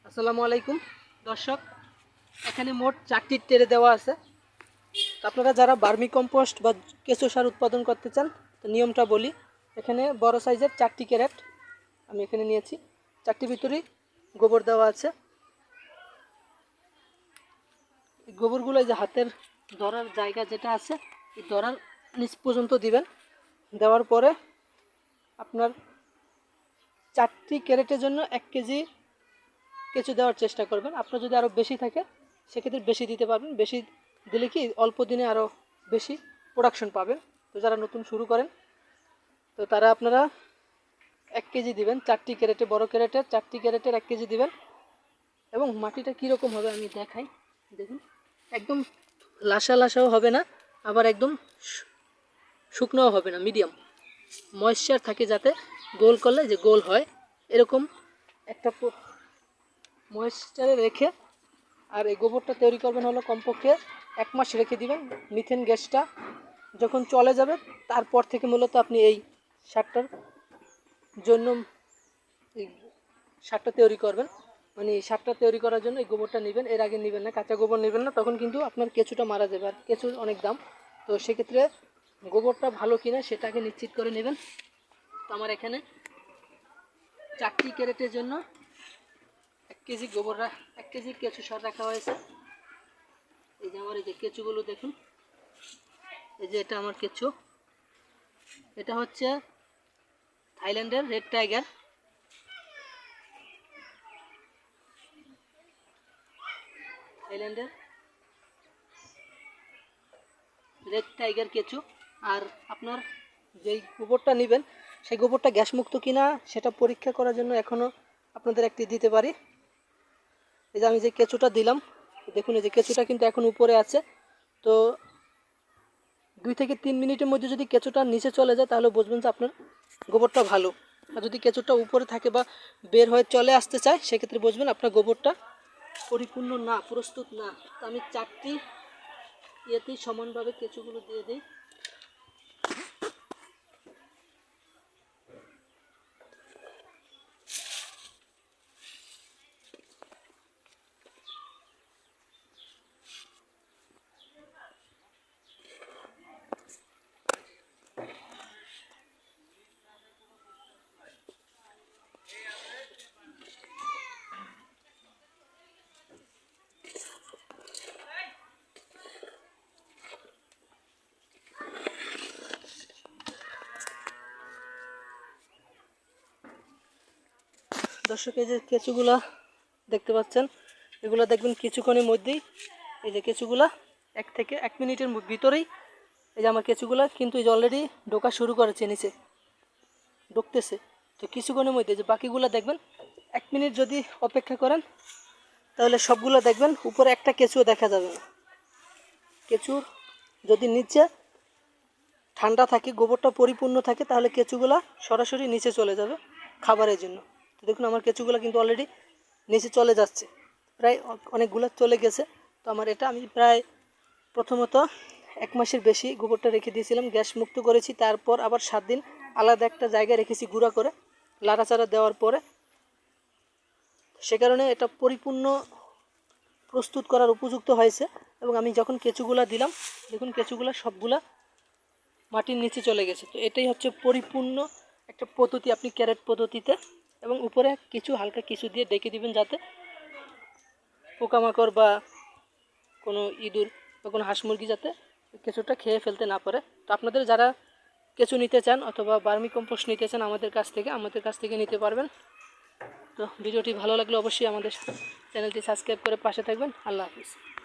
আসসালামু আলাইকুম দর্শক, এখানে মোট 4টি ট্রে দেওয়া আছে। তো আপনারা যারা ভার্মি কম্পোস্ট বা কেঁচো সার উৎপাদন করতে চান, তো নিয়মটা বলি। এখানে বড় সাইজের 4টি ক্যারেট আমি এখানে নিয়েছি। 4টির ভিতরেই গোবর দেওয়া আছে। এই গোবরগুলো এই যে হাতের ধরার জায়গা যেটা আছে, এই ধরার নিচ পর্যন্ত দিবেন। দেওয়ার পরে আপনার 4টি ক্যারেটের জন্য 1 কেজি কেঁচো দেওয়ার চেষ্টা করবেন। আপনার যদি আরও বেশি থাকে সেক্ষেত্রে বেশি দিতে পারবেন। বেশি দিলে কি অল্প দিনে আরও বেশি প্রোডাকশন পাবেন। তো যারা নতুন শুরু করেন তো তারা আপনারা 1 কেজি দিবেন। 4টি ক্যারেটে, বড় ক্যারেটের 4টি ক্যারেটের 1 কেজি দিবেন। এবং মাটিটা কীরকম হবে আমি দেখাই। দেখুন, একদম লাসা লাসাও হবে না, আবার একদম শুকনোও হবে না, মিডিয়াম ময়েশ্চার থাকে, যাতে গোল করলে যে গোল হয় এরকম একটা ময়েশ্চারে রেখে। আর এই গোবরটা তৈরি করবেন হলো কমপক্ষে 1 মাস রেখে দিবেন। মিথেন গ্যাসটা যখন চলে যাবে তারপর থেকে মূলত আপনি এই সারটার জন্য এই সারটা তৈরি করবেন। মানে এই সারটা তৈরি করার জন্য এই গোবরটা নেবেন। এর আগে নেবেন না, কাঁচা গোবর নেবেন না, তখন কিন্তু আপনার কেঁচোটা মারা যাবে। আর কেঁচোর অনেক দাম, তো সেক্ষেত্রে গোবরটা ভালো কিনা সেটাকে নিশ্চিত করে নেবেন। তো আমার এখানে 4টি ক্যারেটের জন্য 1 কেজি গোবর 1 কেজি কেঁচো সার রাখা হয়েছে। এই যে আমার এই যে কেঁচোগুলো দেখুন, এই যে এটা আমার কেঁচো। এটা হচ্ছে থাইল্যান্ডের রেড টাইগার। থাইল্যান্ডের রেড টাইগার কেঁচো। আর আপনার যেই গোবরটা নেবেন সেই গোবরটা গ্যাসমুক্ত কিনা সেটা পরীক্ষা করার জন্য এখনও আপনাদের একটি দিতে পারি। এই যে আমি যে কেঁচোটা দিলাম, দেখুন এই যে কেঁচোটা কিন্তু এখন উপরে আছে। তো 2 থেকে 3 মিনিটের মধ্যে যদি কেঁচোটা নিচে চলে যায় তাহলে বুঝবেন যে আপনার গোবরটা ভালো। আর যদি কেঁচোটা উপরে থাকে বা বের হয়ে চলে আসতে চায় সেক্ষেত্রে বুঝবেন আপনার গোবরটা পরিপূর্ণ না, প্রস্তুত না। তো আমি 4টি ইয়েতেই সমানভাবে কেঁচোগুলো দিয়ে দিই। দর্শক, এই যে কেঁচোগুলা দেখতে পাচ্ছেন, এগুলো দেখবেন কিছুক্ষণের মধ্যেই এই যে কেঁচোগুলা 1 থেকে 1 মিনিটের ভিতরেই এই যে আমার কেঁচোগুলা কিন্তু এই যে অলরেডি ঢোকা শুরু করেছে, নিচে ঢুকতেছে। তো কিছুক্ষণের মধ্যে যে বাকিগুলো দেখবেন 1 মিনিট যদি অপেক্ষা করেন তাহলে সবগুলো দেখবেন উপরে একটা কেঁচো দেখা যাবে না। কেঁচোর যদি নিচে ঠান্ডা থাকে, গোবরটা পরিপূর্ণ থাকে, তাহলে কেঁচোগুলা সরাসরি নিচে চলে যাবে খাবারের জন্য। তো দেখুন আমার কেঁচোগুলো কিন্তু অলরেডি নিচে চলে যাচ্ছে, প্রায় অনেকগুলো চলে গেছে। তো আমার এটা আমি প্রায় প্রথমত 1 মাসের বেশি গোবরটা রেখে দিয়েছিলাম, গ্যাস মুক্ত করেছি। তারপর আবার 7 দিন আলাদা একটা জায়গায় রেখেছি গুঁড়া করে, লাড়াচাড়া দেওয়ার পরে। সে কারণে এটা পরিপূর্ণ প্রস্তুত করার উপযুক্ত হয়েছে। এবং আমি যখন কেঁচোগুলা দিলাম, দেখুন কেঁচোগুলা সবগুলা মাটির নিচে চলে গেছে। তো এটাই হচ্ছে পরিপূর্ণ একটা পদ্ধতি আপনি ক্যারেট পদ্ধতিতে। এবং উপরে কিছু হালকা কিছু দিয়ে ডেকে দিবেন, যাতে পোকামাকড় বা কোনো ইঁদুর বা কোনো হাঁস মুরগি যাতে কেঁচোটা খেয়ে ফেলতে না পারে। তো আপনাদের যারা কেঁচো নিতে চান অথবা ভার্মি কম্পোস্ট নিতে চান আমাদের কাছ থেকে নিতে পারবেন। তো ভিডিওটি ভালো লাগলে অবশ্যই আমাদের চ্যানেলটি সাবস্ক্রাইব করে পাশে থাকবেন। আল্লাহ হাফিজ।